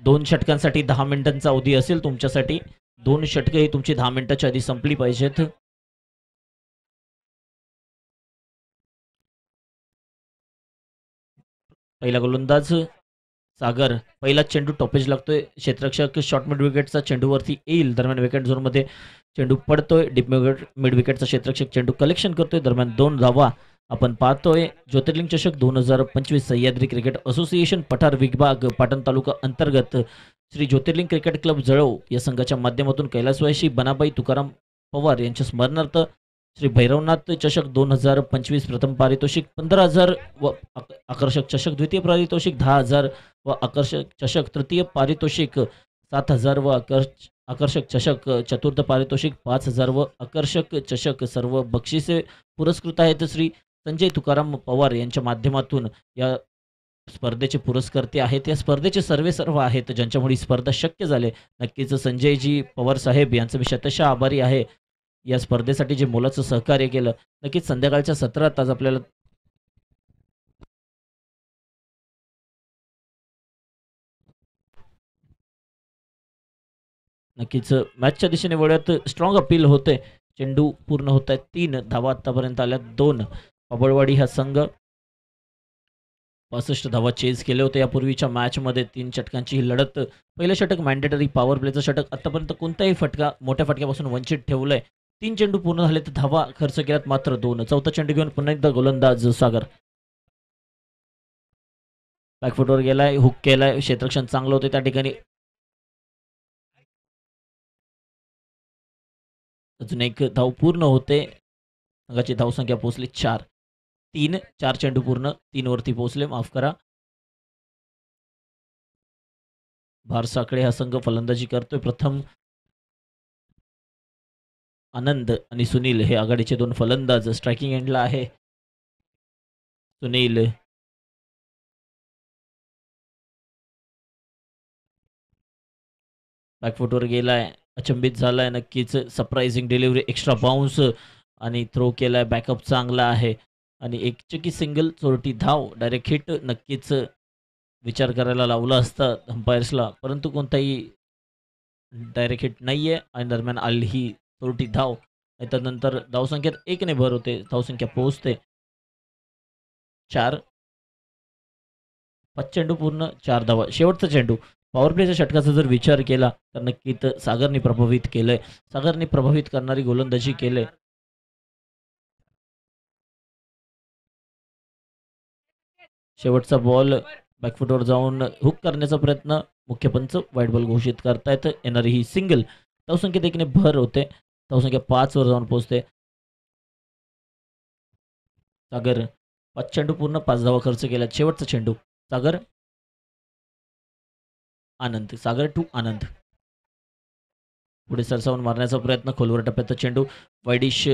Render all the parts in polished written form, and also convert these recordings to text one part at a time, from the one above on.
2 षटकांसाठी 10 मिनिटांचा अवधी असेल तुमच्यासाठी. 2 षटके ही तुमची 10 मिनिटाच्या आधी संपली पाहिजेत. पहिला गोलंदाज सागर. पहिला चेंडू टॉपेज लागतोय. क्षेत्ररक्षक शॉर्ट मिड विकेटचा चेंडूवरती येईल. दरम्यान विकेट झोनमध्ये चेंडू पडतोय. डीप मिड विकेटचा क्षेत्ररक्षक चेंडू कलेक्शन करतोय. दरम्यान 2 धावा आपण पाहतोय. ज्योतिर्लिंग चषक 2025 सह्याद्री क्रिकेट असोसिएशन पठार विभाग पाटण तालुका अंतर्गत श्री ज्योतिर्लिंग क्रिकेट क्लब जळव या संघाच्या माध्यमातून कैलासवासी बनाबाई तुकाराम पवार यांच्या स्मरणार्थ श्री भैरवनाथ चषक 2025 प्रथम पारितोषिक 15,000 व आकर्षक चषक द्वितीय पारितोषिक 10,000 व आकर्षक चषक तृतीय पारितोषिक 7,000 व आकर्षक चषक चतुर्थ पारितोषिक 5,000 व आकर्षक चषक सर्व बक्षिसे पुरस्कृत आहेत. श्री संजय तुकाराम पवार यांच्या माध्यमातून या स्पर्धेचे पुरस्कर्ते आहेत. या स्पर्धेचे सर्व आहेत ज्यांच्यामुळे स्पर्धा शक्य झाले. नक्कीच संजयजी पवार साहेब यांचं मी शतशः आभारी आहे. या स्पर्धेसाठी जे मोलाचं सहकार्य केलं. नक्कीच संध्याकाळच्या सत्रात आज आपल्याला नक्कीच मॅचच्या दिशेने वळत स्ट्रॉंग अपील होते. चेंडू पूर्ण होत आहेत 3 धावा आतापर्यंत आल्या 2. पाबळवाडी हा संघ 65 धावा चेज केले होते यापूर्वीच्या मॅचमध्ये. 3 षटकांची ही लढत. पहिलं षटक मॅन्डेटरी पॉवर प्लेचं षटक. आतापर्यंत कोणताही मोठ्या फटक्यापासून वंचित ठेवलंय. 3 चेंडू पूर्ण झाले तर धावा खर्च केल्यात मात्र 2. चौथा चेंडू घेऊन पुन्हा एकदा गोलंदाज सागर. बॅकफुटवर गेलाय. हुक केलाय. क्षेत्ररक्षण चांगलं होतं त्या ठिकाणी. अजून एक धाव पूर्ण होते. संघाची धावसंख्या पोहोचली 4. 4 चेंडू पूर्ण 3 वरती पोहोचले. माफ करा. भारसाकडे हा संघ फलंदाजी करतोय. प्रथम आनंद आणि सुनील हे आघाडीचे 2 फलंदाज. स्ट्रायकिंग एंडला आहे सुनील. बॅकफुटवर गेलाय. अचंबित झालाय. नक्कीच सरप्राइझिंग डिलिव्हरी. एक्स्ट्रा बाउन्स आणि थ्रो केलाय. बॅकअप चांगला आहे आणि एक चकी सिंगल चोरटी धाव डायरेक्ट हिट. नक्कीच विचार करायला लावला असता अंपायर्सला, परंतु कोणताही डायरेक्ट हिट नाही आहे आणि दरम्यान आली ही चोरटी धाव. त्यानंतर धावसंख्येत 1ने भर होते. धावसंख्या पोहोचते 4. 5 चेंडू पूर्ण 4 धावा. शेवटचा चेंडू. पॉवर प्लेच्या षटकाचा जर विचार केला तर नक्कीच सागरने प्रभावित केलंय. सागरने प्रभावित करणारी गोलंदाजी केले. शेवटचा बॉल बॅकफुटवर जाऊन हुक करण्याचा प्रयत्न. मुख्य पंच वाईट बॉल घोषित करतायत. येणारी ही सिंगल. धावसंख्येत 1ने भर होते. धावसंख्या 5 वर जाऊन पोहोचते. सागर 5 चेंडू पूर्ण 5 धावा खर्च केल्या. शेवटचा चेंडू. सागर आनंद. सागर टू आनंद. पुढे सरसावून मारण्याचा प्रयत्न. खोलवर टप्प्याचा चेंडू. वाईडिश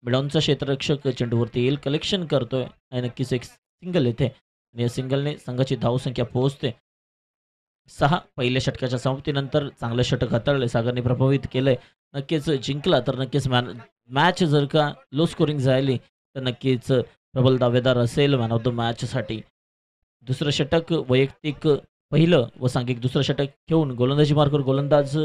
मिडॉनचा क्षेत्ररक्षक चेंडूवरती येईल. कलेक्शन करतोय आणि नक्कीच एक सिंगल येते आणि या सिंगलने संघाची धावसंख्या पोहोचते 6. पहिल्या षटकाच्या समाप्तीनंतर चांगलं षटक हाताळले. सागरने प्रभावित केलंय. नक्कीच जिंकला तर नक्कीच मॅच जर का लो स्कोरिंग झाली तर नक्कीच प्रबल दावेदार असेल मॅन ऑफ द मॅचसाठी. दुसरं षटक वैयक्तिक पहिलं व सांघिक दुसरं षटक घेऊन गोलंदाजी मार्कवर गोलंदाज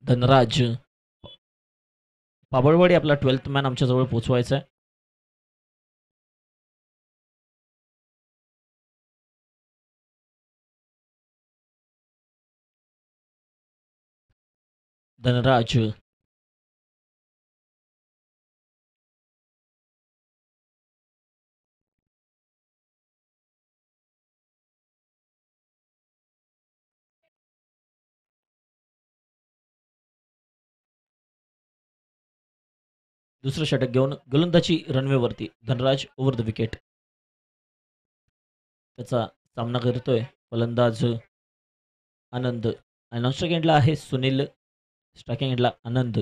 धनराज. पाबळवाडी आपला 12th मॅन आमच्याजवळ पोचवायचा आहे. धनराज. दुसरं षटक घेऊन गोलंदाजी रनवेवरती. Dhanraj over the wicket. त्याचा सामना करतोय फलंदाज आनंद. आणि नॉन स्ट्रायकिंग एंडला आहे सुनील. स्ट्रायकिंग एंडला आनंद.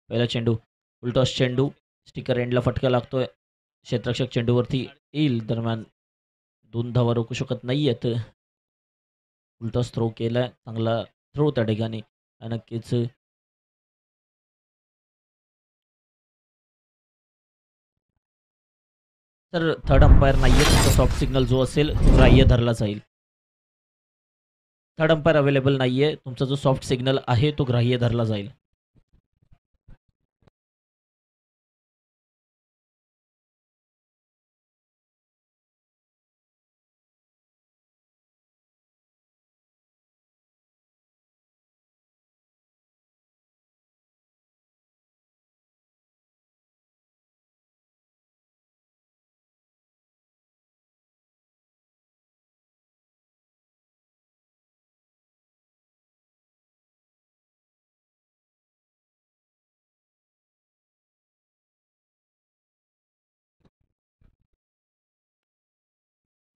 पहिला चेंडू. उलटॉस चेंडू. स्टिकर एंडला फटका लागतोय. क्षेत्ररक्षक चेंडूवरती येईल. दरम्यान 2 धावा रोखू शकत नाहीयेत. उलटाच थ्रो केलाय. चांगला थ्रो त्या ठिकाणी. नक्कीच तर थर्ड अंपायर नाहीये. तुमचा सॉफ्ट सिग्नल जो असेल तो ग्राह्य धरला जाईल. थर्ड अंपायर अवेलेबल नाहीये. तुमचा जो सॉफ्ट सिग्नल आहे तो ग्राह्य धरला जाईल.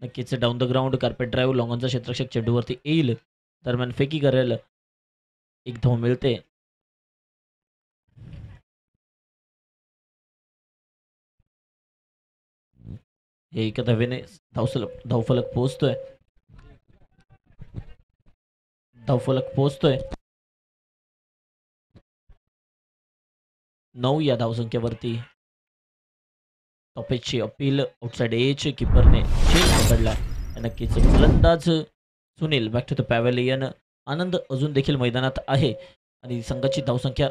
नक्कीच down the ground carpet drive लॉंगॉनचा क्षेत्ररक्षक चेंडूवरती येईल. दरम्यान फेकी करेल. एक धाव मिळते. हे एका धावेने धावफलक पोहोचतोय. धावफलक पोहोचतोय 9 या धावसंख्येवरती. टॉपेजची अपील आउटसाइड एज कीपरने झेल पकडला. नक्कीच फलंदाज Sunil back to the pavilion. Anand अजून देखील मैदानात आहे आणि संघाची धावसंख्या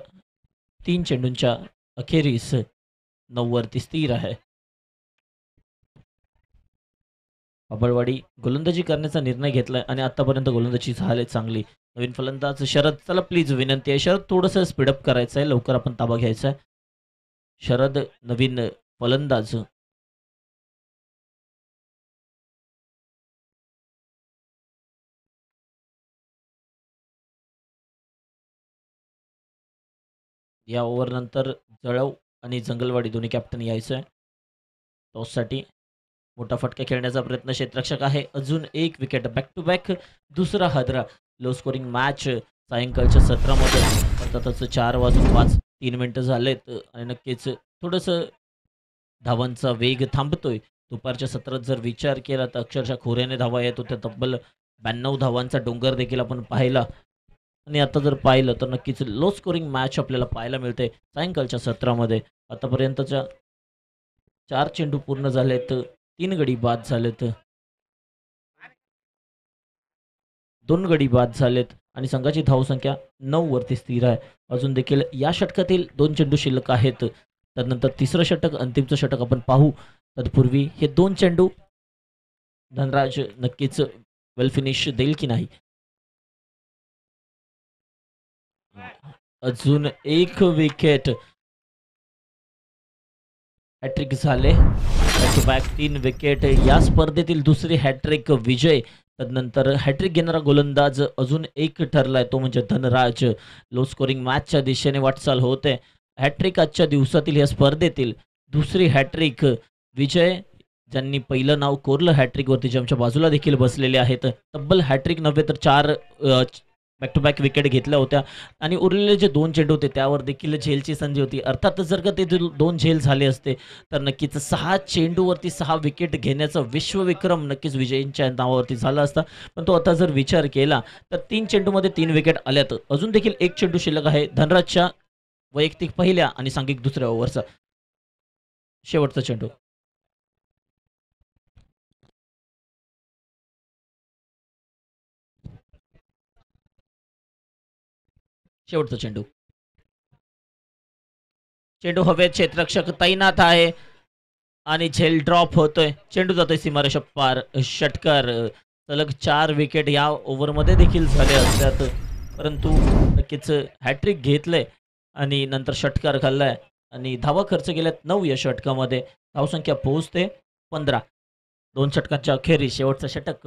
3 चेंडूंच्या अखेरीस 9 वरती स्थिर आहे. बाभळवाडी गोलंदाजी करण्याचा निर्णय घेतलाय आणि आतापर्यंत गोलंदाजी झाली चांगली. नवीन फलंदाज शरद. चला प्लीज विनंती आहे शरद, थोडंसं स्पीडअप करायचं आहे. लवकर आपण ताबा घ्यायचा आहे. शरद नवीन फलंदाज. या ओव्हरनंतर जळव आणि जंगलवाडी दोन्ही कॅप्टन यायचं आहे टॉससाठी. मोठा फटका खेळण्याचा प्रयत्न क्षेत्ररक्षक आहे. अजून एक विकेट. बॅक टू बॅक दुसरा हादरा. लो स्कोरिंग मॅच सायंकाळच्या सत्रामध्ये. अर्थातच 4:05 3 मिनिटं झालेत आणि नक्कीच थोडंसं धावांचा वेग थांबतोय. दुपारच्या सत्रात जर विचार केला तर अक्षरशः खोऱ्याने धावा येत होत्या. तब्बल 92 धावांचा डोंगर देखील आपण पाहिला. आणि आता जर पाहिलं तर नक्कीच लो स्कोरिंग मॅच आपल्याला पाहायला मिळते सायंकाळच्या सत्रामध्ये. आतापर्यंतच्या 4 चेंडू पूर्ण झालेत. 3 गडी बाद झालेत. 2 गडी बाद झालेत आणि संघाची धावसंख्या 9 वरती स्थिर आहे. अजून देखील या षटकातील 2 चेंडू शिल्लक आहेत. त्यानंतर तिसरं षटक, अंतिमचं षटक आपण पाहू. तत्पूर्वी हे 2 चेंडू धनराज नक्कीच वेल फिनिश देईल की नाही. अजून एक विकेट. हॅट्रिक झाले. Back to back 3 wicket. या स्पर्धेतील दुसरी हॅट्रिक विजय. तदनंतर हॅट्रिक घेणारा गोलंदाज अजून एक ठरलाय, तो म्हणजे धनराज. लो स्कोरिंग मॅचच्या दिशेने वाटचाल होते. हॅट्रिक आजच्या दिवसातील या स्पर्धेतील दुसरी हॅट्रिक विजय. ज्यांनी पहिलं नाव कोरलं हॅट्रिकवरती, जे आमच्या बाजूला देखील बसलेले आहेत. तब्बल हॅट्रिक नव्हे तर 4 बॅक टू बॅक विकेट घेतल्या होत्या आणि उरलेले जे 2 चेंडू होते त्यावर देखील झेलची संधी होती. अर्थातच जर का ते 2 झेल झाले असते तर नक्कीच 6 चेंडूवरती 6 विकेट घेण्याचा विश्वविक्रम नक्कीच विजयींच्या नावावरती झाला असता. पण तो आता जर विचार केला तर 3 चेंडूमध्ये 3 विकेट आल्यात. अजून देखील 1 चेंडू शिल्लक आहे. धनराजच्या वैयक्तिक पहिल्या आणि सांघिक दुसऱ्या ओव्हरचा शेवटचा चेंडू. शेवटचा चेंडू. चेंडू हवेत. क्षेत्ररक्षक तैनात आहे आणि झेल ड्रॉप होतोय. चेंडू जातोय सीमारेषा पार. षटकार. सलग 4 विकेट या ओव्हरमध्ये देखील झाले असतात, परंतु नक्कीच हॅट्रिक घेतलंय आणि नंतर षटकार खाल्लाय आणि धावा खर्च केल्यात 9 या षटकामध्ये. धावसंख्या पोहोचते 15. 2 षटकांच्या अखेरीस शेवटचा षटक.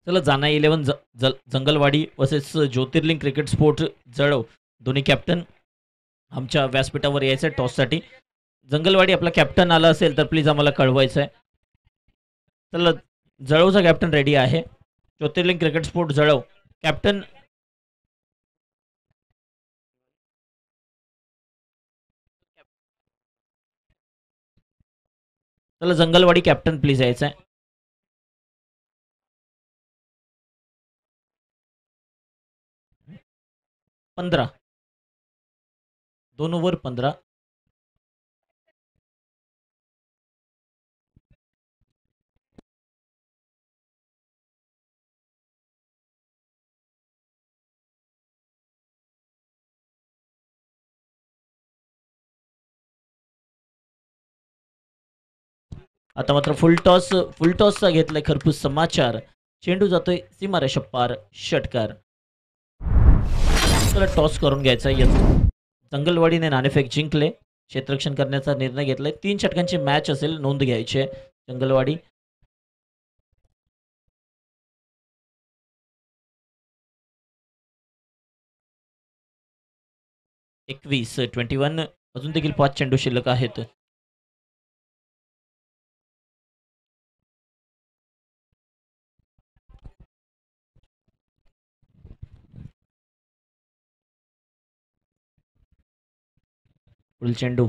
चला, जाना 11 जंगलवाडी वर्सेस ज्योतिर्लिंग क्रिकेट स्पोर्ट जळव. दोन्ही कॅप्टन आमच्या व्यासपीठावर यायचं आहे टॉससाठी. जंगलवाडी आपला कॅप्टन आला असेल तर प्लीज आम्हाला कळवायचं आहे. चला, जळवचा कॅप्टन रेडी आहे. ज्योतिर्लिंग क्रिकेट स्पोर्ट जळव कॅप्टन चला जंगलवाडी कॅप्टन प्लीज यायचं आहे. पंधरा 2 ओव्हर 15. आता मात्र फुल टॉसचा घेतलाय खरपूस समाचार. चेंडू जातोय सीमारेषा पार, षटकार. त्याला टॉस करून घ्यायचा. जंगलवाडीने नाणेफेक जिंकले, क्षेत्ररक्षण करण्याचा निर्णय घेतलाय. 3 षटकांची मॅच असेल, नोंद घ्यायची आहे. जंगलवाडी 21 अजून देखील 5 चेंडू शिल्लक आहेत. पुढील चेंडू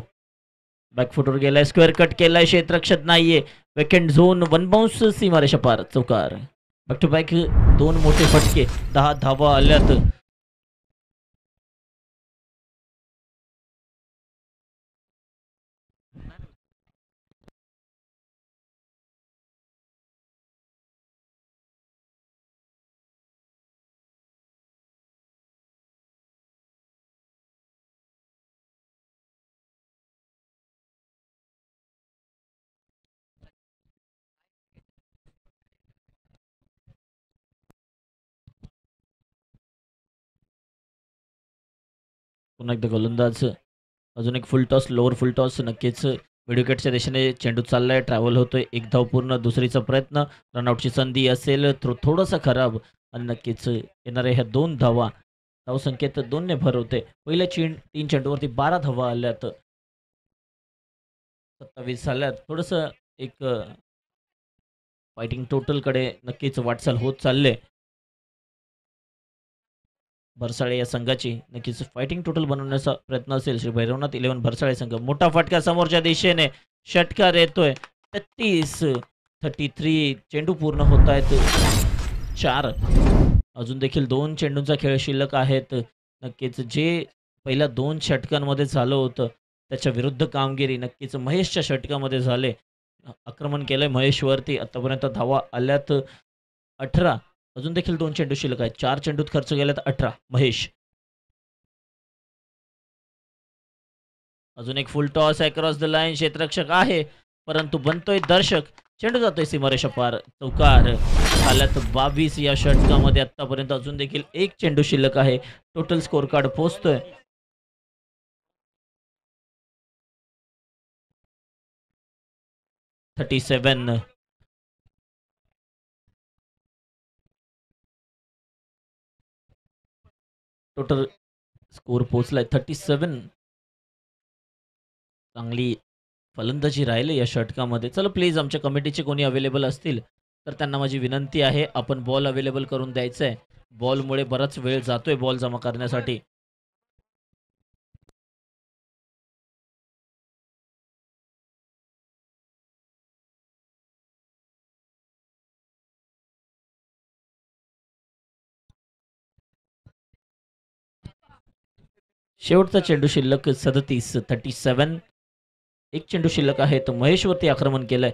बॅकफुटवर गेलाय, स्क्वेअर कट केलाय, क्षेत्ररक्षक नाहीये. वेकेंड झोन, वन बाउन्स, सीमारेषा पार, चौकार. बॅक टू बॅक 2 मोठे फटके, 10 धावा आल्यात. पुन्हा एकदा गोलंदाज. अजून एक फुल टॉस, लोअर फुल टॉस. नक्कीच मिडविकेटच्या दिशेने चेंडू चाललाय, ट्रॅव्हल होतोय. 1 धाव पूर्ण, दुसरीचा प्रयत्न, रनआउटची संधी असेल, थोडासा खराब. आणि नक्कीच येणाऱ्या ह्या 2 धावा, धावसंख्येत 2 ने भर होते. पहिल्या 3 चेंडूवरती 12 धावा आल्यात, 27 आल्यात. थोडंसं एक फायटिंग टोटलकडे नक्कीच वाटचाल होत चालले. भरसाळे या संघाची नक्कीच फायटिंग टोटल बनवण्याचा प्रयत्न असेल. श्री भैरवनाथ 11 भरसाळे संघ. मोठा फटका समोरच्या दिशेने, षटकार येतोय. 33 चेंडू पूर्ण होत आहेत 4. अजून देखील 2 चेंडूंचा खेळ शिल्लक आहेत. नक्कीच जे पहिल्या 2 षटकांमध्ये झालं होतं त्याच्या विरुद्ध कामगिरी नक्कीच महेशच्या षटकामध्ये झाले. आक्रमण केलंय महेशवरती. आतापर्यंत धावा आल्यात 18. अजून देखील 2 चेंडू शिल्लक आहेत. 4 चेंडूत खर्च केल्यात 18. महेश. अजून एक full toss across the line, क्षेत्ररक्षक आहे परंतु बनतोय दर्शक. चेंडू जातोय सीमारेषा पार, चौकार. झाल्यात 22 या षटकामध्ये आतापर्यंत. अजून देखील 1 चेंडू शिल्लक आहे. टोटल स्कोर कार्ड पोहोचतोय 37. टोटल स्कोर पोहोचलाय 37. चांगली फलंदाजी राहिले या षटकामध्ये. चला प्लीज आमच्या कमिटीचे कोणी अवेलेबल असतील तर त्यांना माझी विनंती आहे, आपण बॉल अवेलेबल करून द्यायचा आहे. बॉलमुळे बराच वेळ जातोय बॉल जमा करण्यासाठी. शेवटचा चेंडू शिल्लक 37. 1 चेंडू शिल्लक आहे. तर महेशवरती आक्रमण केलंय.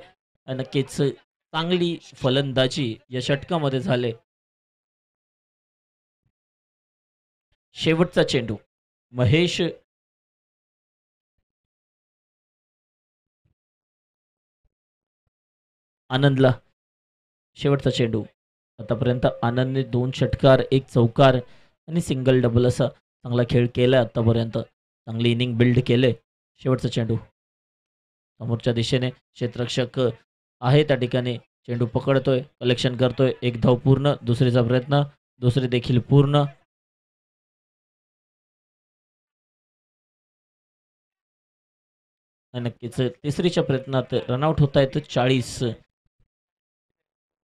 नक्कीच चांगली फलंदाजी या षटकामध्ये झाले. शेवटचा चेंडू महेश. आनंदला शेवटचा चेंडू. आतापर्यंत आनंदने 2 षटकार, 1 चौकार आणि सिंगल डबल असा चांगला खेळ केला आतापर्यंत. चांगली इनिंग बिल्ड केले. शेवटचा चेंडू समोरच्या दिशेने, क्षेत्ररक्षक आहे त्या ठिकाणी. चेंडू पकडतोय, कलेक्शन करतोय. 1 धाव पूर्ण, दुसरीचा प्रयत्न, दुसरी देखील पूर्ण. नक्कीच तिसरीच्या प्रयत्नात रनआउट होत आहेत 40.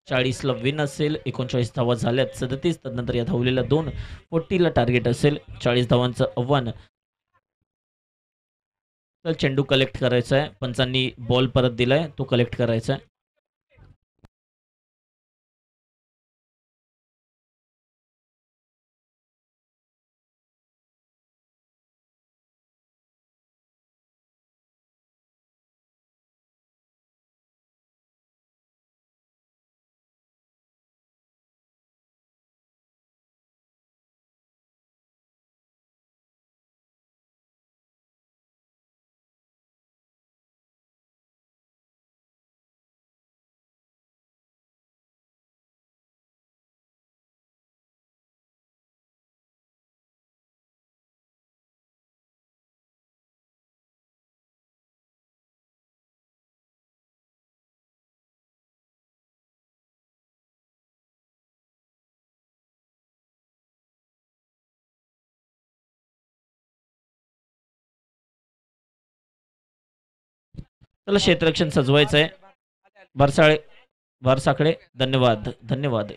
40ला विन असेल. 39 धावा झाल्यात 37. त्यानंतर या धावलेल्या 2 40ला टार्गेट असेल. 40 धावांचं आव्हान. तर चेंडू कलेक्ट करायचा आहे. पंचांनी बॉल परत दिलाय, तो कलेक्ट करायचा आहे. त्याला क्षेत्ररक्षण सजवायचं आहे. भरसाळे भरसाखळे धन्यवाद धन्यवाद.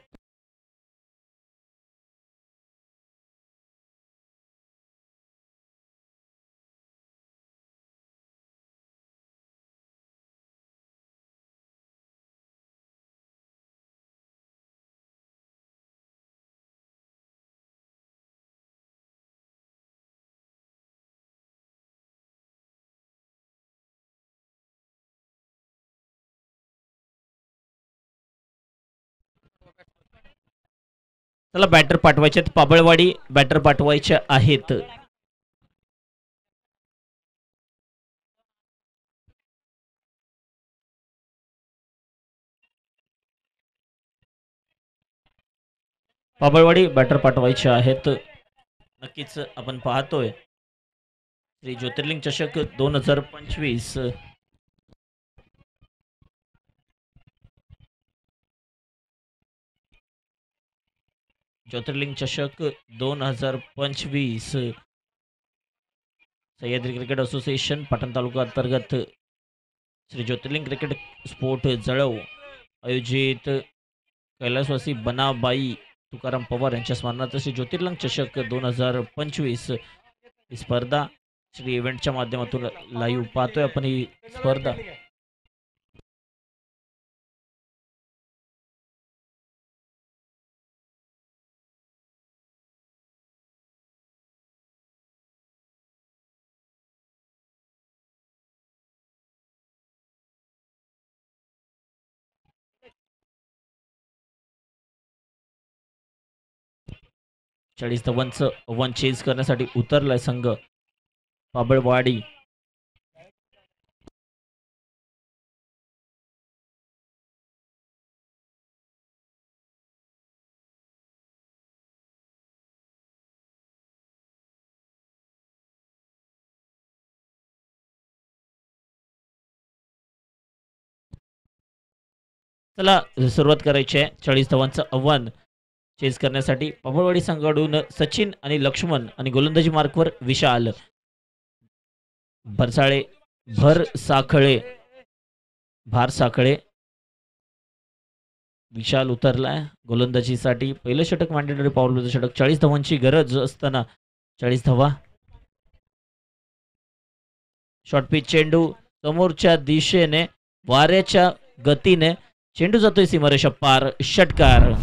चला बॅटर पाठवायचे आहेत. पाबळवाडी बॅटर पाठवायचे आहेत. पाबळवाडी बॅटर पाठवायचे आहेत. नक्कीच आपण पाहतोय श्री ज्योतिर्लिंग चषक 2025. ज्योतिर्लिंग चषक 2025 सह्याद्री क्रिकेट असोसिएशन पाटण तालुका अंतर्गत श्री ज्योतिर्लिंग क्रिकेट स्पोर्ट जळव आयोजित कैलासवासी बनाबाई तुकाराम पवार यांच्या स्मरणार्थ श्री ज्योतिर्लिंग चषक 2025 ही स्पर्धा श्री इव्हेंटच्या माध्यमातून लाईव्ह पाहतोय आपण ही स्पर्धा. चाळीस धावांचं आव्हान चेज करण्यासाठी उतरलाय संघ पाबळवाडी. चला सुरुवात करायची आहे. 40 धावांचं आव्हान चेस करण्यासाठी पाबळवाडी संघाकडून सचिन आणि लक्ष्मण आणि गोलंदाजी मार्कवर विशाल. भरसाळे भर साखळे भार साखळे विशाल उतरलाय गोलंदाजीसाठी. पहिलं षटक मॅन्डेटरी पॉवर षटक. 40 धावांची गरज असताना 40 धावा. शॉर्ट पिच चेंडू समोरच्या दिशेने वाऱ्याच्या गतीने चेंडू जातोय सीमारेषा पार. षटकार.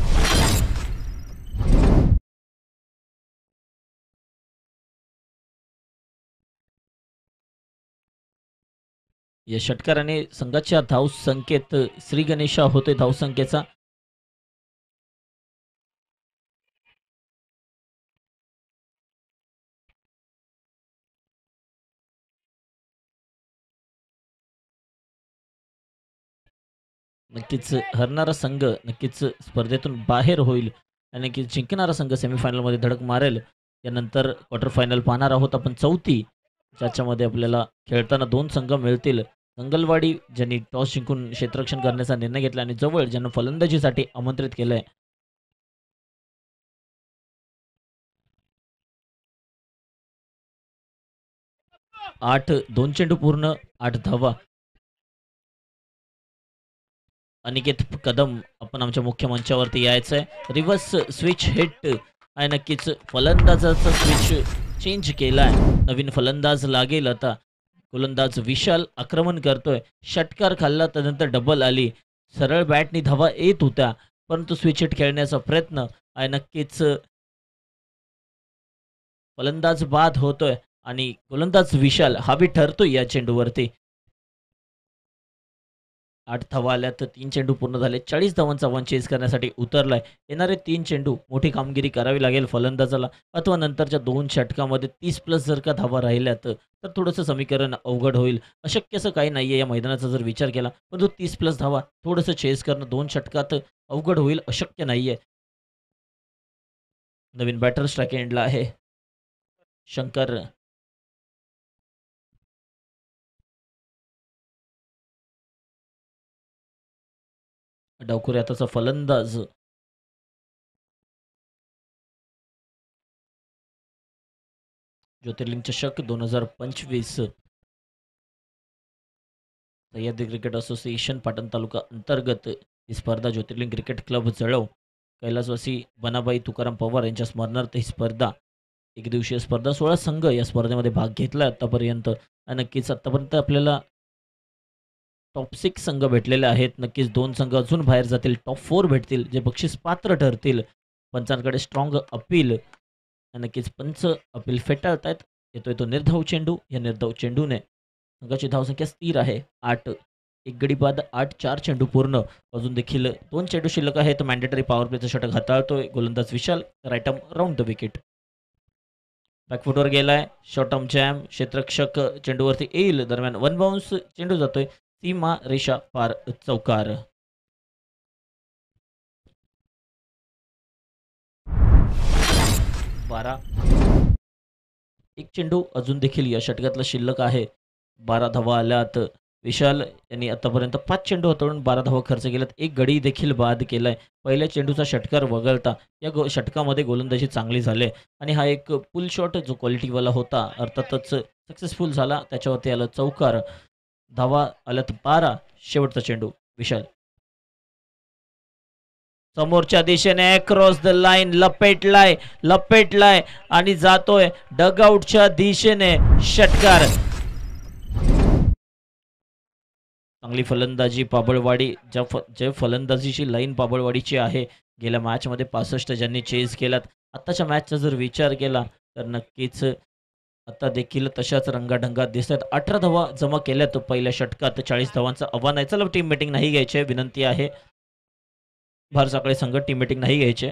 या षटकाराने संघाच्या धाव संख्येत श्री गणेशा होते धाव संख्येचा. नक्कीच हरणारा संघ नक्कीच स्पर्धेतून बाहेर होईल आणि नक्कीच जिंकणारा संघ सेमीफायनल मध्ये धडक मारेल. त्यानंतर क्वार्टर फायनल पाहणार आहोत आपण चौथी, ज्याच्यामध्ये आपल्याला खेळताना दोन संघ मिळतील. मंगलवाडी ज्यांनी टॉस जिंकून क्षेत्ररक्षण करण्याचा निर्णय घेतला आणि जवळ ज्यांना फलंदाजीसाठी आमंत्रित केलंय. आठ 2 चेंडू पूर्ण 8 धावा. अनिकेत कदम आपण आमच्या मुख्य मंचावरती यायचं आहे. रिव्हर्स स्विच हिट आणि नक्कीच फलंदाजाचा स्विच चेंज केलाय. नवीन फलंदाज लागेल आता. गोलंदाज विशाल आक्रमण करतोय. षटकार खाल्ला त्यानंतर डबल आली. सरळ बॅटनी धावा येत होत्या, परंतु स्विच हिट खेळण्याचा प्रयत्न आणि नक्कीच फलंदाज बाद होतोय आणि गोलंदाज विशाल हा बी ठरतोय या चेंडूवरती. 8 धावा आल्या तर 3 चेंडू पूर्ण झाले. 40 धावांचा आव्हान चेस करण्यासाठी उतरलाय. येणारे 3 चेंडू मोठी कामगिरी करावी लागेल फलंदाजाला अथवा नंतरच्या 2 षटकामध्ये 30 प्लस जर का धावा राहिल्या तर थोडंसं समीकरण अवघड होईल. अशक्य असं काही नाहीये या मैदानाचा जर विचार केला, परंतु 30 प्लस धावा थोडंसं चेस करणं 2 षटकात अवघड होईल, अशक्य नाहीये. नवीन बॅटर स्ट्राईक एंडला आहे. शंकर डावखुरे आताचा फलंदाज ज्योतिर्लिंग चषक 2025 सह्याद्री क्रिकेट असोसिएशन पाटण तालुका अंतर्गत ही स्पर्धा ज्योतिर्लिंग क्रिकेट क्लब जळव कैलासवासी बनाबाई तुकाराम पवार यांच्या स्मरणार्थ ही स्पर्धा एक दिवसीय स्पर्धा 16 संघ या स्पर्धेमध्ये भाग घेतला आतापर्यंत. आणि नक्कीच आतापर्यंत आपल्याला टॉप 6 संघ भेटलेले आहेत. नक्कीच 2 संघ अजून बाहेर जातील. टॉप 4 भेटतील जे बक्षीस पात्र ठरतील. पंचांकडे स्ट्रॉंग अपील. नक्कीच पंच अपील फेटाळतायत. येतोय तो निर्धाव चेंडू. या निर्धाव चेंडूने संघाची धावसंख्या स्थिर आहे 8. एक गडी बाद 8. 4 चेंडू पूर्ण. अजून देखील 2 चेंडू शिल्लक आहेत. मॅन्डेटरी पॉवर प्लेचं षटक हाताळतोय गोलंदाज Vishal. Right arm round the wicket. बॅकफुटवर गेलाय. Short arm jam. क्षेत्ररक्षक चेंडूवरती येईल. दरम्यान वन बाउन्स चेंडू जातोय. सीमा रेषा पार चौकार. बारा. एक चेंडू अजून देखील या षटकातला शिल्लक आहे. 12 धावा आल्यात. विशाल यांनी आतापर्यंत 5 चेंडू हाताळून 12 धावा खर्च केल्यात. एक गडी देखील बाद केलाय. पहिल्या चेंडूचा षटकार वगळता या षटकामध्ये गोलंदाजी चांगली झाली आणि हा एक पुल शॉट जो क्वालिटीवाला होता अर्थातच सक्सेसफुल झाला. त्याच्यावरती आलं चौकार. धावा आल्यात 12. शेवटचा चेंडू विशाल समोरच्या दिशेने क्रॉस द लाईन लपेटलाय आणि जातोय डगआउटच्या दिशेने. षटकार. चांगली फलंदाजी पाबळवाडी. जे फलंदाजीची लाईन पाबळवाडीची आहे. गेल्या मॅचमध्ये 65 ज्यांनी चेज केल्यात. आत्ताच्या मॅचचा जर विचार केला तर नक्कीच आता देखील तशाच रंगाढंगात दिसतात. 18 धावा जमा केल्यात पहिल्या षटकात. 40 धावांचं आव्हान आहे. चला टीम मीटिंग नाही घ्यायची आहे, विनंती आहे. भार साखळे संघ टीम मीटिंग नाही घ्यायची.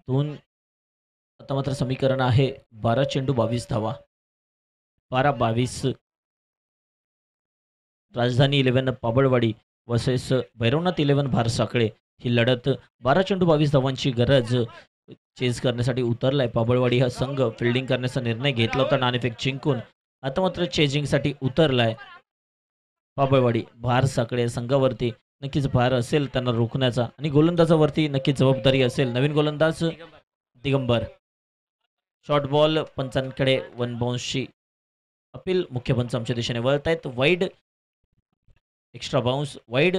दोन आता मात्र समीकरण आहे 12 चेंडू 22 धावा. 12-22. राजधानी 11 पाबळवाडी वर्सेस भैरवनाथ 11 भार साखळे. ही लढत 12 चेंडू 22 धावांची गरज चेज करण्यासाठी उतरलाय पाबळवाडी. हा संघ फिल्डिंग करण्याचा निर्णय घेतला होता नाणेफेक जिंकून. आता मात्र चेजिंगसाठी उतरलाय पाबळवाडी. भार साखळे संघावरती नक्कीच भार असेल त्यांना रोखण्याचा आणि गोलंदाजावरती नक्कीच जबाबदारी असेल. नवीन गोलंदाज दिगंबर. शॉर्ट बॉल पंचांकडे वन बाउन्सची अपील. मुख्य पंच आमच्या दिशेने वळत आहेत. वाईड एक्स्ट्रा बाउन्स वाईड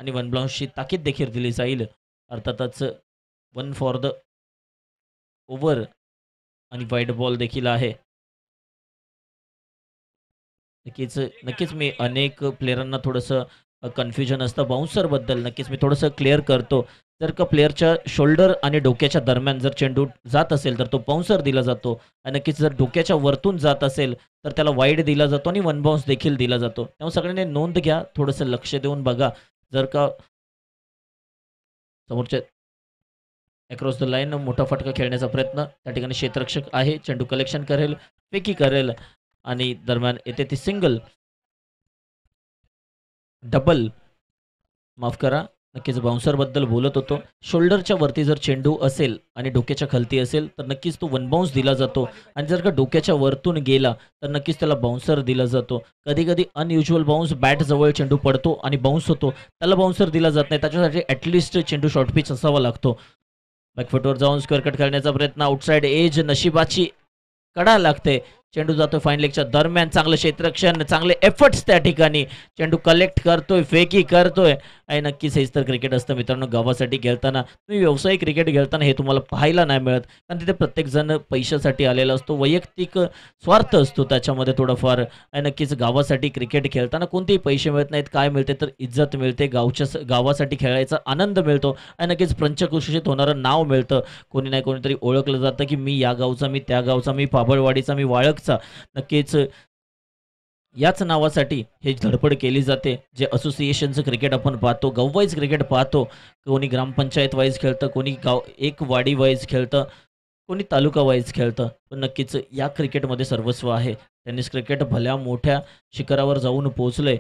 आणि वन बाउन्सची ताकीद देखील दिली जाईल. अर्थातच 1 फॉर द ओव्हर आणि वाईड बॉल देखील आहे. नक्कीच मी अनेक प्लेयरांना थोडंसं कन्फ्युजन असतं बाउन्सरबद्दल. नक्कीच मी थोडंसं क्लिअर करतो. जर का प्लेअरच्या शोल्डर आणि डोक्याच्या दरम्यान जर चेंडू जात असेल तर तो बाउन्सर दिला जातो आणि नक्कीच जर डोक्याच्या वरतून जात असेल तर त्याला वाईड दिला जातो आणि वन बाउन्स देखील दिला जातो. त्यामुळे सगळ्यांनी नोंद घ्या. थोडंसं लक्ष देऊन बघा. जर का समोरच्या अक्रॉस द लाईन मोठा फटका खेळण्याचा प्रयत्न त्या ठिकाणी क्षेत्ररक्षक आहे. चेंडू कलेक्शन करेल, फेकी करेल आणि दरम्यान येते ती सिंगल, डबल, माफ करा नक्कीच बाउन्सरबद्दल बोलत होतो. शोल्डरच्या वरती जर चेंडू असेल आणि डोक्याच्या खालती असेल, तर नक्कीच तो वन बाउन्स दिला जातो आणि जर का डोक्याच्या वरतून गेला, तर नक्कीच त्याला बाउन्सर दिला जातो. कधी-कधी अनयुज्युअल बाउन्स बॅटजवळ चेंडू पडतो आणि बाउन्स होतो. त्याला बाउन्सर दिला जात नाही. त्याच्यासाठी ॲटलीस्ट चेंडू शॉर्ट पिच असावा लागतो. बॅकफुटवर जाऊन स्क्वेअर कट करण्याचा प्रयत्न. आउटसाइड एज नशिबाची कडा लागते. चेंडू जातोय फाईन लेगच्या दरम्यान. चांगलं क्षेत्ररक्षण, चांगले एफर्ट्स त्या ठिकाणी. चेंडू कलेक्ट करतोय, फेकी करतोय आणि नक्कीच हेच तर क्रिकेट असतं मित्रांनो. गावासाठी खेळताना तुम्ही व्यावसायिक क्रिकेट खेळताना हे तुम्हाला पाहायला नाही मिळत. कारण तिथे प्रत्येकजण पैशासाठी आलेला असतो. वैयक्तिक स्वार्थ असतो त्याच्यामध्ये थोडाफार. आणि नक्कीच गावासाठी क्रिकेट खेळताना कोणतेही पैसे मिळत नाहीत. काय मिळते तर इज्जत मिळते. गावासाठी खेळायचा आनंद मिळतो आणि नक्कीच पंचक्रोशीत होणारं नाव मिळतं. कोणी नाही कोणीतरी ओळखलं जातं, की मी या गावचा, मी त्या गावचा, मी पाबळवाडीचा, मी वाळकचा. नक्कीच याच नावासाठी ही धडपड केली जाते. जे असोसिएशनचं क्रिकेट आपण पाहतो, गाव क्रिकेट पाहतो. कोणी ग्रामपंचायत वाईज खेळतं, कोणी गाव एक वाडी वाईज खेळतं, कोणी तालुका वाईज खेळतं. पण नक्कीच या क्रिकेटमध्ये सर्वस्व आहे. टेनिस क्रिकेट भल्या मोठ्या शिखरावर जाऊन पोहोचलंय.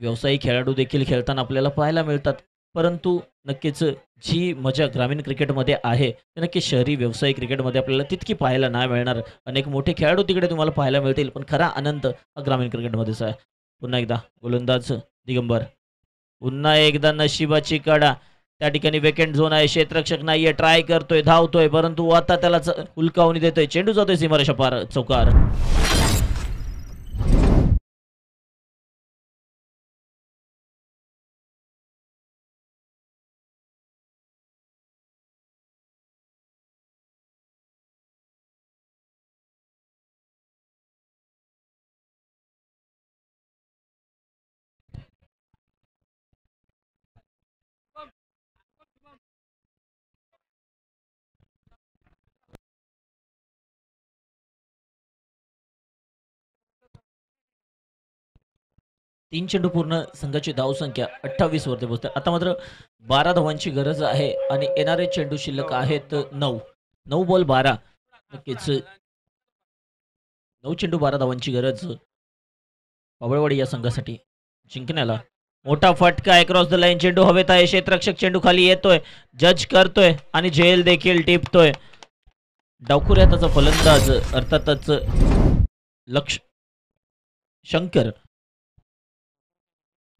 व्यावसायिक खेळाडू देखील खेळताना आपल्याला पाहायला मिळतात. परंतु नक्कीच जी मजा ग्रामीण क्रिकेटमध्ये आहे, ती नक्कीच शहरी व्यावसायिक क्रिकेटमध्ये आपल्याला तितकी पाहायला नाही मिळणार. अनेक मोठे खेळाडू तिकडे तुम्हाला पाहायला मिळतील, पण खरा आनंद हा ग्रामीण क्रिकेटमध्येच आहे. पुन्हा एकदा गोलंदाज दिगंबर. पुन्हा एकदा नशिबाची कडा. त्या ठिकाणी वेकेंट झोन आहे. क्षेत्ररक्षक नाहीये. ट्राय करतोय, धावतोय, परंतु आता त्याला हुलकावणी देतोय. चेंडू जातोय सीमारेषा पार. चौकार. 3 चेंडू पूर्ण संघाची धावसंख्या 28 वरती पोहोचते. आता मात्र 12 धावांची गरज आहे आणि येणारे चेंडू शिल्लक आहेत 9. 9 बॉल 12. नक्कीच 9 चेंडू 12 धावांची गरज पाबळवाडी या संघासाठी जिंकण्याला. मोठा फटका अक्रॉस द लाईन. चेंडू हवेत आहे. क्षेत्ररक्षक चेंडू खाली येतोय. जज करतोय आणि झेल देखील टिपतोय. डावखुऱ्याचा फलंदाज अर्थातच लक्ष शंकर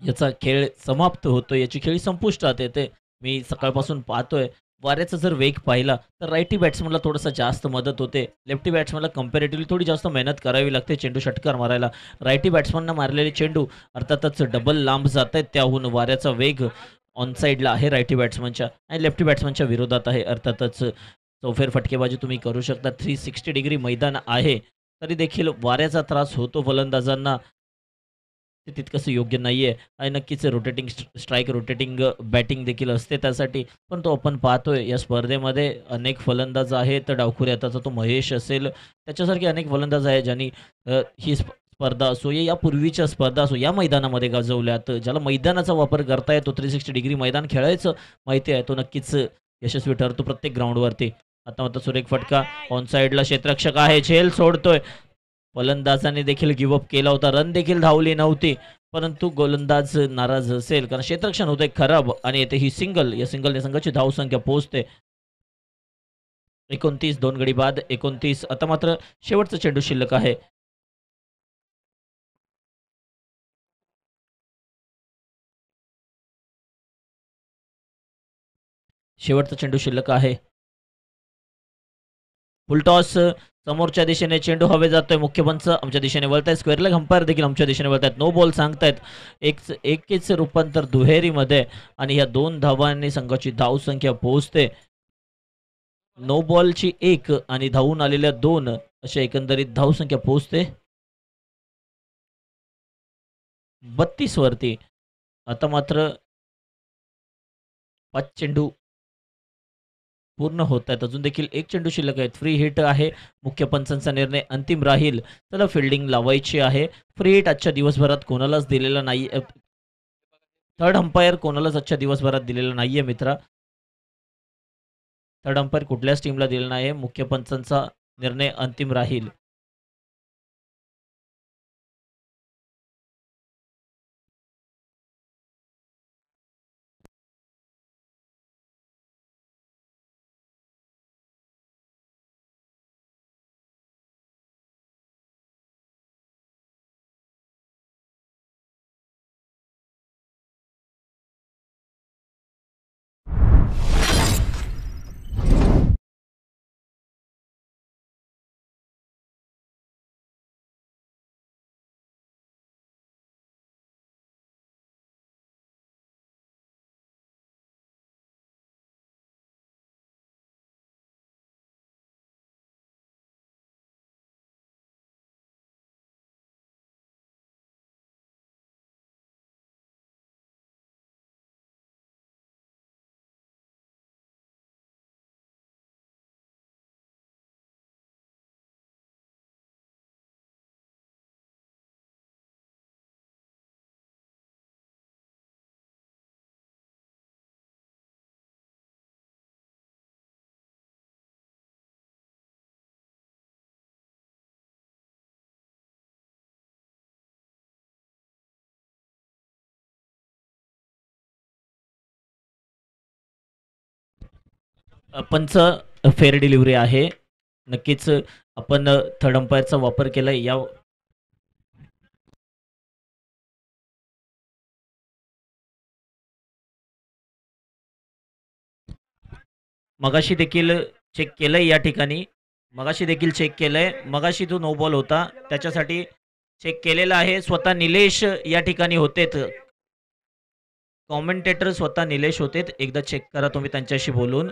याचा खेळ समाप्त होतो. याची खेळी संपुष्टात येते. मी सकाळपासून पाहतोय वाऱ्याचा जर वेग पाहिला तर रायटी बॅट्समनला थोडंसं जास्त मदत होते. लेफ्टी बॅट्समनला कंपॅरेटिव्हली थोडी जास्त मेहनत करावी लागते चेंडू षटकार मारायला. रायटी बॅट्समननं मारलेले चेंडू अर्थातच डबल लांब जात आहेत. त्याहून वाऱ्याचा वेग ऑन साईडला आहे रायटी बॅट्समनच्या आणि लेफ्टी बॅट्समनच्या विरोधात आहे. अर्थातच चौफेर फटकेबाजी तुम्ही करू शकता. 360 डिग्री मैदान आहे. तरी देखील वाऱ्याचा त्रास होतो फलंदाजांना. ते तितकंसं योग्य नाहीये आणि नक्कीच रोटेटिंग स्ट्राईक, रोटेटिंग बॅटिंग देखील असते त्यासाठी. पण तो आपण पाहतोय या स्पर्धेमध्ये अनेक फलंदाज आहेत. डावखुरी हाताचा तो महेश असेल, त्याच्यासारखे अनेक फलंदाज आहेत ज्यांनी ही स्पर्धा असो या यापूर्वीच्या स्पर्धा असो या मैदानामध्ये गाजवल्यात. ज्याला मैदानाचा वापर करता येतो, 360 डिग्री मैदान खेळायचं माहिती आहे, तो नक्कीच यशस्वी ठरतो प्रत्येक ग्राउंडवरती. आता मात्र सुरेख फटका ऑन साईडला क्षेत्ररक्षक आहे. झेल सोडतोय. फलंदाजाने देखील गिव्हअप केला होता. रन देखील धावली नव्हती. परंतु गोलंदाज नाराज असेल कारण क्षेत्ररक्षण होतंय खराब आणि येथे ही सिंगल. या सिंगलने संघाची धावसंख्या पोहोचते 29. 2 गडी बाद 29. आता मात्र शेवटचा चेंडू शिल्लक आहे. शेवटचा चेंडू शिल्लक आहे. फुलटॉस समोरच्या दिशेने चेंडू हवे जातोय. मुख्य पंच आमच्या दिशेने वळतायत. स्क्वेअर लेग अंपायर देखील आमच्या दिशेने वळतायत. नो बॉल सांगतायत. एकेच रूपांतर दुहेरीमध्ये आणि ह्या 2 धावांनी संघाची धावसंख्या पोहोचते. नो बॉलची 1 आणि धावून आलेल्या 2 अशा एकंदरीत धावसंख्या पोहोचते 32 वरती. आता मात्र 5 चेंडू पूर्ण होत आहेत. अजून देखील 1 चेंडू शिल्लक आहेत. फ्री हिट आहे. मुख्य पंचांचा निर्णय अंतिम राहील. त्याला फिल्डिंग लावायची आहे. फ्री हिट आजच्या दिवसभरात कोणालाच दिलेला नाही. थर्ड अंपायर कोणालाच आजच्या दिवसभरात दिलेला नाहीये मित्रा. थर्ड अंपायर कुठल्याच टीमला दिलेला नाही. मुख्य पंचांचा निर्णय अंतिम राहील. पंच फेअर डिलिव्हरी आहे. नक्कीच आपण थर्ड अंपायरचा वापर केलाय या मगाशी देखील चेक केलंय या ठिकाणी. मगाशी देखील चेक केलंय. मगाशी तो नो बॉल होता. त्याच्यासाठी चेक केलेला आहे. स्वतः निलेश या ठिकाणी होतेत. कॉमेंटेटर स्वतः निलेश होतेत. एकदा चेक करा तुम्ही त्यांच्याशी बोलून.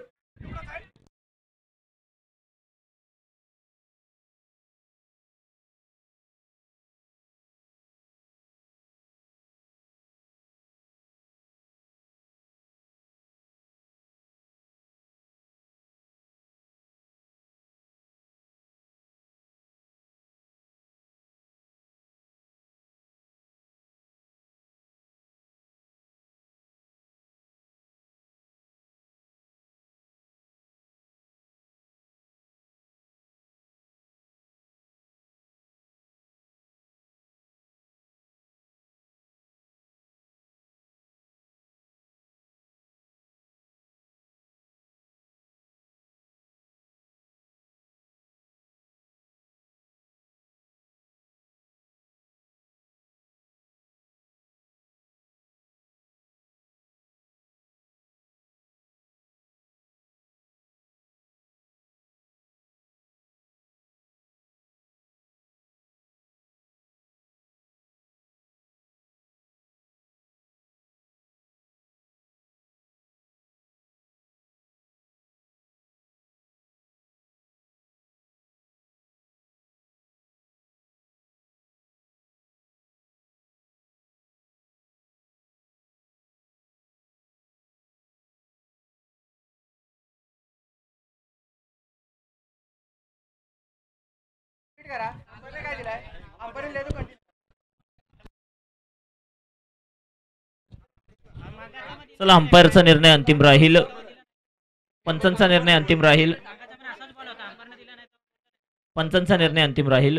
चला अंपायरचा निर्णय अंतिम राहील. पंचांचा निर्णय अंतिम राहील. पंचांचा निर्णय अंतिम राहील.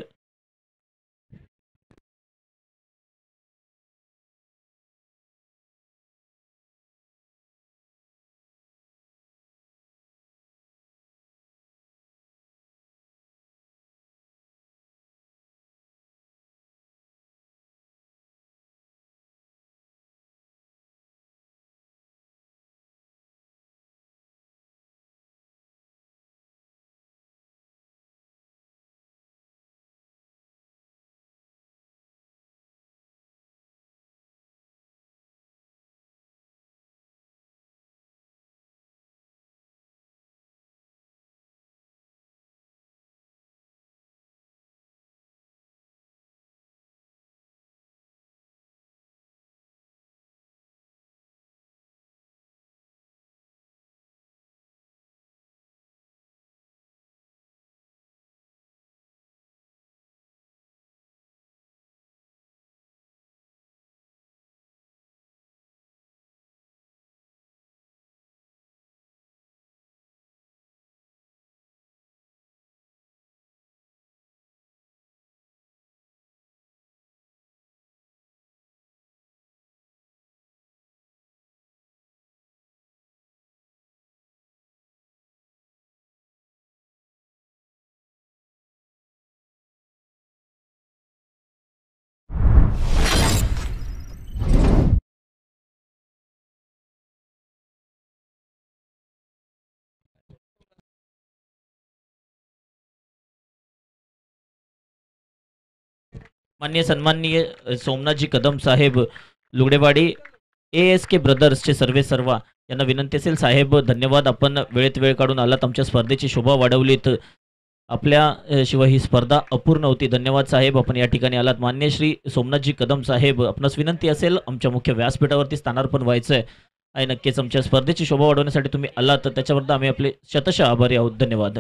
माननीय सन्माननीय सोमनाथजी कदम साहेब लुगडेवाडी एस के ब्रदर्सचे सर्वे सर्वा यांना विनंती असेल साहेब धन्यवाद आपण वेळेत वेळ काढून आलात आमच्या स्पर्धेची शोभा वाढवलीत. आपल्या शिवाय ही स्पर्धा अपूर्ण होती. धन्यवाद साहेब आपण या ठिकाणी आलात. मान्य श्री सोमनाथजी कदम साहेब आपणास विनंती असेल आमच्या मुख्य व्यासपीठावरती स्थानार्पण व्हायचं आहे. नक्कीच आमच्या स्पर्धेची शोभा वाढवण्यासाठी तुम्ही आलात तर त्याच्याबद्दल आम्ही आपले शतशः आभारी आहोत. धन्यवाद.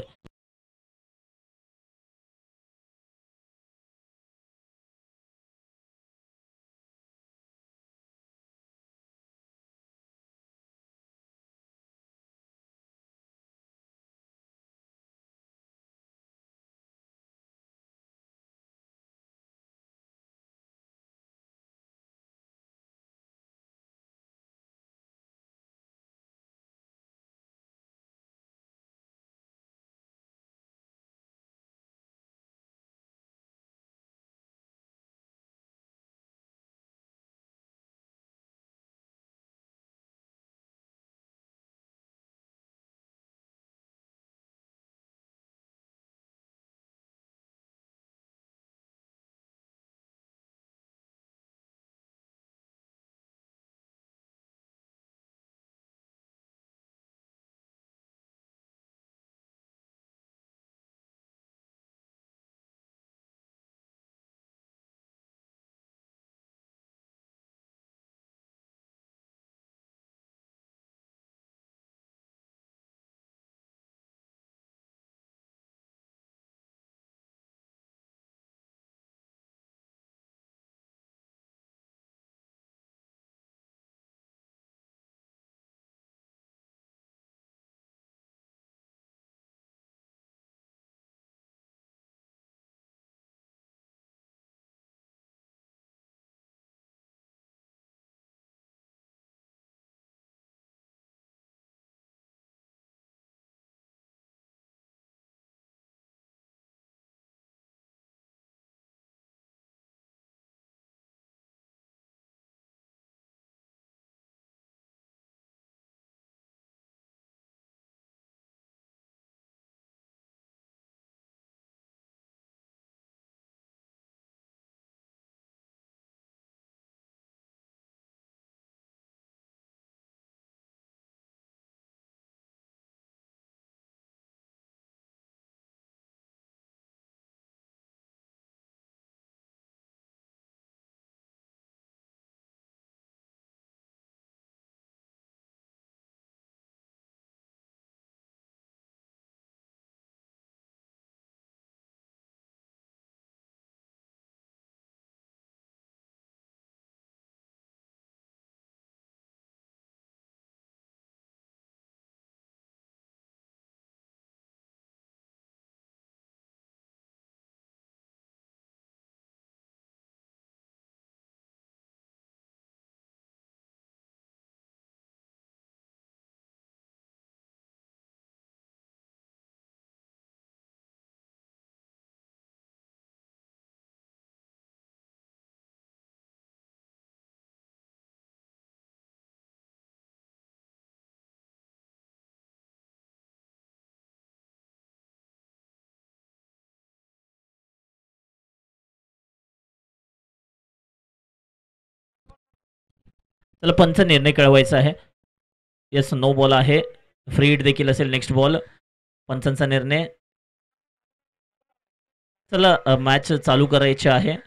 चला पंच निर्णय कळवायचा आहे. येस नो बॉल आहे, फ्री हिट देखील असेल नेक्स्ट बॉल. पंचांचा निर्णय. चला मॅच चालू करायची आहे.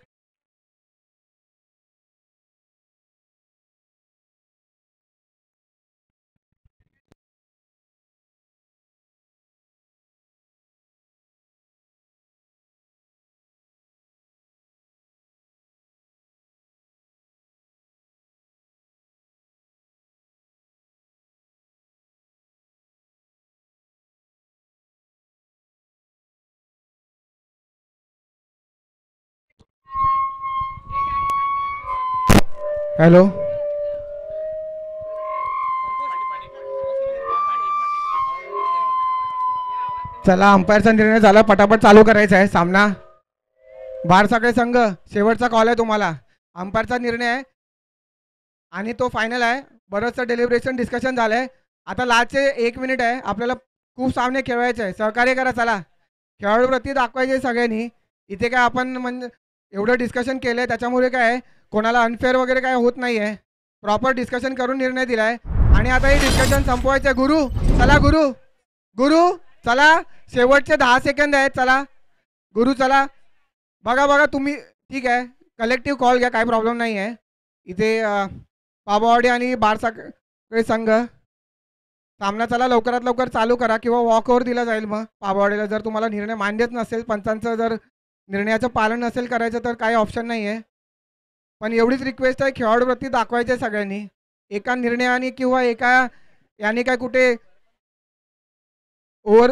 हॅलो. चला अंपायरचा निर्णय झाला, पटापट चालू करायचा आहे सामना. बारसाकडे संघ शेवटचा कॉल आहे तुम्हाला. अंपायरचा निर्णय आहे आणि तो फायनल आहे. बरंचसं डेलिब्रेशन डिस्कशन झालं आहे. आता लास्टचे 1 मिनिट आहे, आपल्याला खूप सामने खेळवायचे आहे. सहकार्य करा. चला खेळाडूप्रती दाखवायचे सगळ्यांनी. इथे काय आपण म्हणजे एवढं डिस्कशन केलं आहे त्याच्यामुळे काय आहे, कोणाला अनफेअर वगैरे काय होत नाही आहे. प्रॉपर डिस्कशन करून निर्णय दिला आहे आणि आता हे डिस्कशन संपवायचं आहे. गुरु चला, गुरु गुरु चला, शेवटचे 10 सेकंद आहेत. चला गुरु चला. बघा बघा तुम्ही, ठीक आहे कलेक्टिव्ह कॉल घ्या, काही प्रॉब्लेम नाही आहे. इथे पाबवाडी आणि बारसाकडे संघ सामना चला लवकरात लवकर चालू करा किंवा वॉकओव्हर दिला जाईल. मग पाबवाडीला जर तुम्हाला निर्णय मान्यच नसेल, पंचांचं जर निर्णयाचं पालन नसेल करायचं तर काही ऑप्शन नाही आहे. पण एवढीच रिक्वेस्ट आहे, खेळाडूप्रती दाखवायचे सगळ्यांनी. एका निर्णयाने किंवा एका याने काय कुठे ओव्हर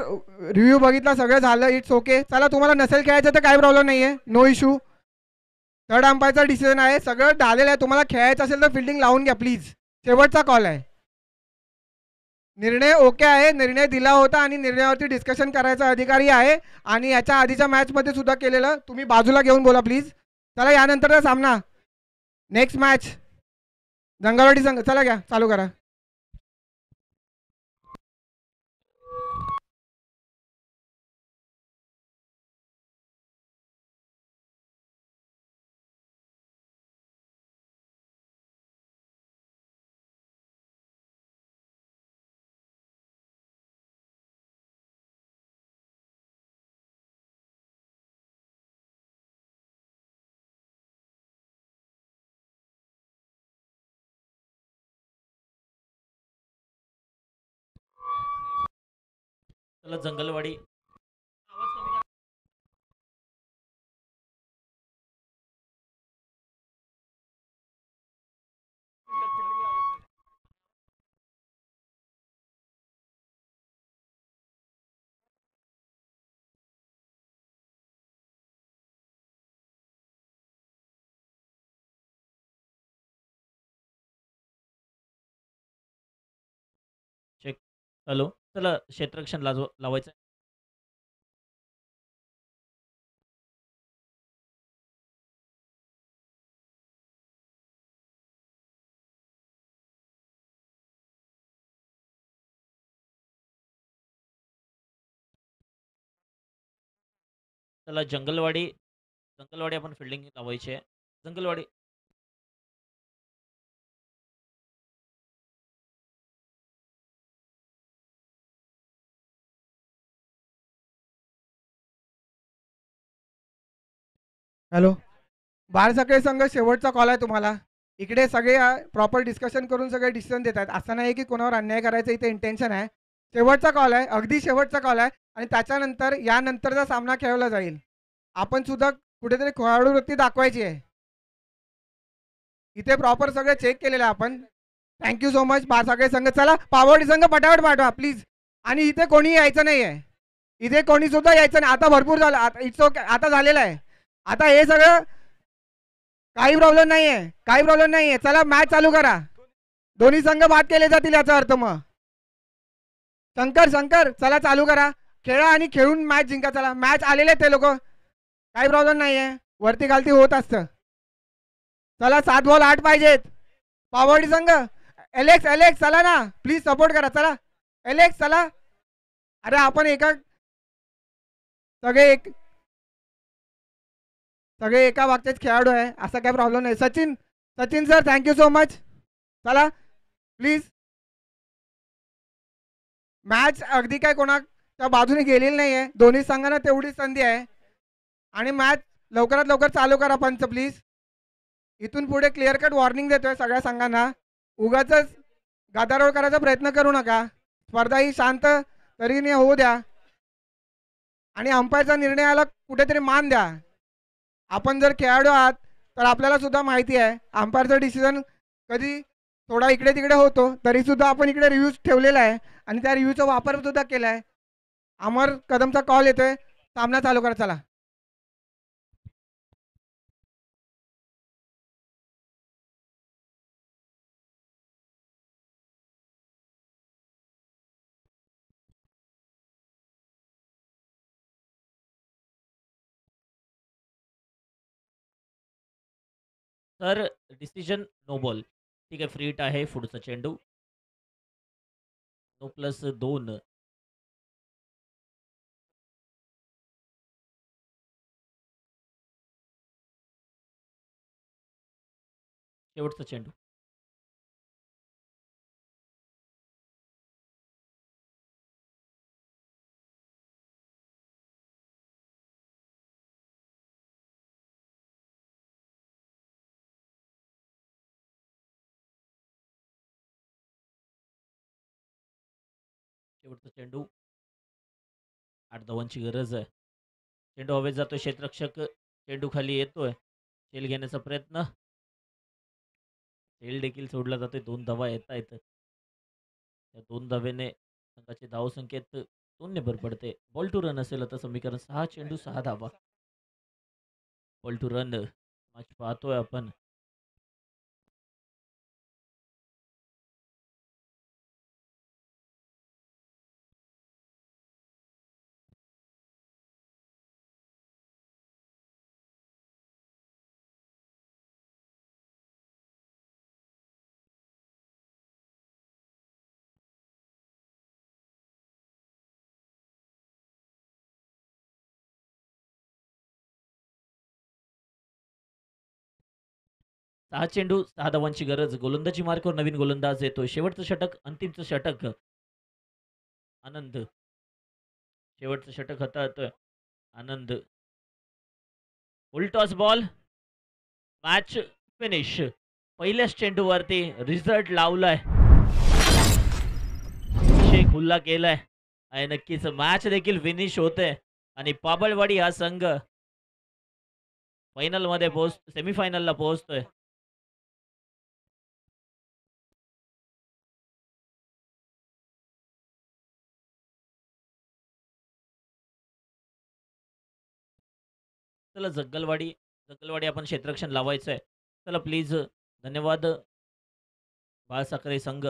रिव्ह्यू बघितला सगळं झालं, इट्स ओके. चला तुम्हाला नसेल खेळायचं तर काही प्रॉब्लेम नाही आहे, नो इश्यू. थर्ड अंपायरचा डिसिजन आहे, सगळं झालेलं आहे. तुम्हाला खेळायचं असेल तर फिल्डिंग लावून घ्या प्लीज. शेवटचा कॉल आहे. निर्णय ओके आहे, निर्णय दिला होता आणि निर्णयावरती डिस्कशन करायचा अधिकारी आहे आणि याच्या आधीच्या मॅचमध्ये सुद्धा केलेलं. तुम्ही बाजूला घेऊन बोला प्लीज. चला यानंतरचा सामना, नेक्स्ट मॅच जंगलवाडी संघ. चला घ्या चालू करा. चला जंगलवाडी. चेक. हॅलो. चला क्षेत्ररक्षण लावायचं आहे. चला जंगलवाडी. जंगलवाडी आपण फिल्डिंग लावायची आहे. जंगलवाडी. हॅलो. बारसाकडे संघ शेवटचा कॉल आहे तुम्हाला. इकडे सगळे प्रॉपर डिस्कशन करून सगळे डिसिजन देत आहेत. असं नाही की कोणावर अन्याय करायचं इथे इंटेन्शन आहे. शेवटचा कॉल आहे, अगदी शेवटचा कॉल आहे आणि त्याच्यानंतर यानंतरचा सामना खेळवला जाईल. आपण सुद्धा कुठेतरी खेळाडूवृत्ती दाखवायची आहे. इथे प्रॉपर सगळं चेक केलेलं आहे आपण. थँक्यू सो मच बारसाकडे संघ. चला पावडी संघ पटापट पाठवा प्लीज. आणि इथे कोणी यायचं नाही आहे, इथे कोणी सुद्धा यायचं नाही. आता भरपूर झालं, आता इट्स ओके, आता झालेलं आहे. आता हे सगळं काही प्रॉब्लेम नाही आहे, काही प्रॉब्लेम नाही आहे. चला मॅच चालू करा. दोन्ही संघ बाद केले जातील याचा अर्थ. मग शंकर शंकर चला चालू करा, खेळा आणि खेळून मॅच जिंका. चला मॅच आलेले ते लोक, काही प्रॉब्लेम नाही आहे, वरती खालती होत असतं. चला 7 बॉल 8 पाहिजेत. पावडी संघ. एलेक्स एलेक्स चला ना प्लीज सपोर्ट करा. चला एलेक्स चला. अरे आपण सगळे एका वागतेच खेळाडू आहे, असा काही प्रॉब्लेम नाही. Sachin Sachin sir thank you so much. चला प्लीज. मॅच अगदी काय कोणाच्या बाजूने गेलेली नाही आहे. दोन्ही संघांना तेवढीच संधी आहे आणि मॅच लवकरात लवकर चालू करा पंच प्लीज. इथून पुढे क्लिअर कट वॉर्निंग देतोय सगळ्या संघांना. उगाच गदारोळ करायचा प्रयत्न करू नका. स्पर्धा ही शांत तऱ्हेने होऊ द्या आणि अंपायरच्या निर्णयाला कुठेतरी मान द्या. आपण जर खेळाडू आहात तर आपल्याला सुद्धा माहिती आहे अंपायरचा डिसिजन कधी थोडा इकडे तिकडे होतो, तरी सुद्धा आपण इकडे रिव्ह्यूज ठेवलेला आहे आणि त्या रिव्ह्यूचा वापर सुद्धा केला आहे. अमर कदमचा कॉल येतोय, सामना चालू करा चला. तर डिसिजन नो बॉल. ठीक आहे, फ्री हिट आहे. पुढचा चेंडू 9+2. शेवटचा चेंडू. शेवटचा चेंडू. 8 धावांची गरज आहे. चेंडू हवेत जातोय. क्षेत्ररक्षक चेंडू खाली येतोय. झेल घेण्याचा प्रयत्न. झेल देखील सोडला जातोय. 2 धावा येत आहेत. त्या 2 धावेने संघाची धावसंख्येत 2 भर पडते. बॉल टू रन असेल आता समीकरण. 6 चेंडू 6 धावा. बॉल टू रन मॅच पाहतोय आपण. सहा चेंडू 6 धावांची गरज. गोलंदाजी मार्कवर नवीन गोलंदाज येतोय. शेवटचं षटक, अंतिमचं षटक. आनंद. शेवटचं षटक हाताळतोय आनंद. उलटॉस बॉल. Match finish. पहिल्याच चेंडूवरती रिझल्ट लावलाय. विषय खुल्ला केलाय आणि नक्कीच मॅच देखील फिनिश होते आणि पाबळवाडी हा संघ फायनलमध्ये सेमीफायनलला पोहोचतोय. चला जग्गलवाडी आपण क्षेत्ररक्षण लावायचं आहे. चला प्लीज. धन्यवाद. बाळसाखरे संघ